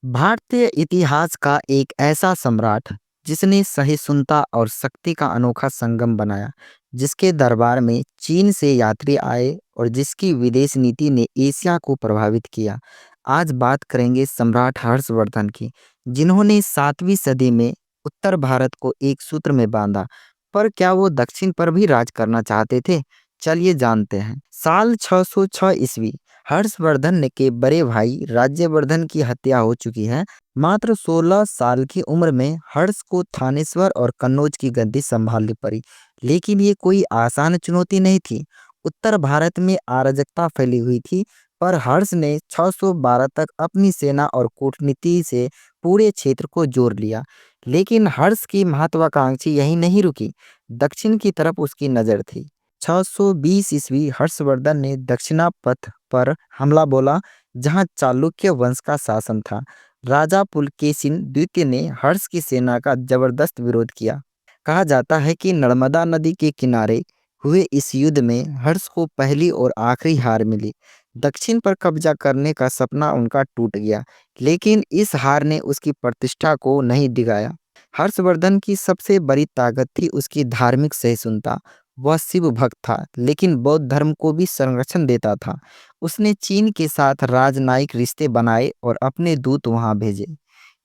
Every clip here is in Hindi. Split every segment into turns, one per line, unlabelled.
भारतीय इतिहास का एक ऐसा सम्राट जिसने सहिष्णुता और शक्ति का अनोखा संगम बनाया, जिसके दरबार में चीन से यात्री आए और जिसकी विदेश नीति ने एशिया को प्रभावित किया। आज बात करेंगे सम्राट हर्षवर्धन की, जिन्होंने 7वीं सदी में उत्तर भारत को एक सूत्र में बांधा। पर क्या वो दक्षिण पर भी राज करना चाहते थे? चलिए जानते हैं। साल 606 ईस्वी हर्षवर्धन के बड़े भाई राज्यवर्धन की हत्या हो चुकी है। मात्र 16 साल की उम्र में हर्ष को थानेश्वर और कन्नौज की गद्दी संभालनी पड़ी। लेकिन ये कोई आसान चुनौती नहीं थी। उत्तर भारत में अराजकता फैली हुई थी, पर हर्ष ने 612 तक अपनी सेना और कूटनीति से पूरे क्षेत्र को जोड़ लिया। लेकिन हर्ष की महत्वाकांक्षी यही नहीं रुकी, दक्षिण की तरफ उसकी नजर थी। 620 ईस्वी हर्षवर्धन ने दक्षिणापथ पर हमला बोला, जहां चालुक्य वंश का शासन था। राजा पुलकेशिन द्वितीय ने हर्ष की सेना का जबरदस्त विरोध किया। कहा जाता है कि नर्मदा नदी के किनारे हुए इस युद्ध में हर्ष को पहली और आखिरी हार मिली। दक्षिण पर कब्जा करने का सपना उनका टूट गया, लेकिन इस हार ने उसकी प्रतिष्ठा को नहीं डिगाया। हर्षवर्धन की सबसे बड़ी ताकत थी उसकी धार्मिक सहिष्णुता। वह शिव भक्त था, लेकिन बौद्ध धर्म को भी संरक्षण देता था। उसने चीन के साथ राजनयिक रिश्ते बनाए और अपने दूत वहां भेजे।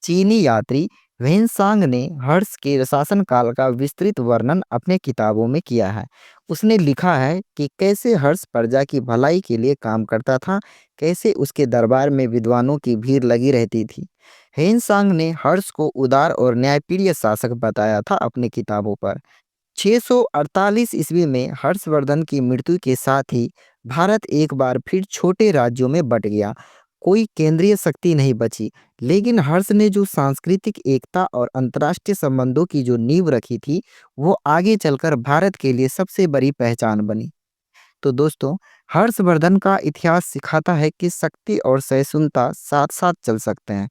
चीनी यात्री वेनसांग ने हर्ष के शासनकाल का विस्तृत वर्णन अपने किताबों में किया है। उसने लिखा है कि कैसे हर्ष प्रजा की भलाई के लिए काम करता था, कैसे उसके दरबार में विद्वानों की भीड़ लगी रहती थी। हेनसांग ने हर्ष को उदार और न्यायप्रिय शासक बताया था अपनी किताबों पर। 648 ईस्वी में हर्षवर्धन की मृत्यु के साथ ही भारत एक बार फिर छोटे राज्यों में बट गया। कोई केंद्रीय शक्ति नहीं बची, लेकिन हर्ष ने जो सांस्कृतिक एकता और अंतर्राष्ट्रीय संबंधों की जो नींव रखी थी, वो आगे चलकर भारत के लिए सबसे बड़ी पहचान बनी। तो दोस्तों, हर्षवर्धन का इतिहास सिखाता है कि शक्ति और सहिष्णुता साथ साथ चल सकते हैं।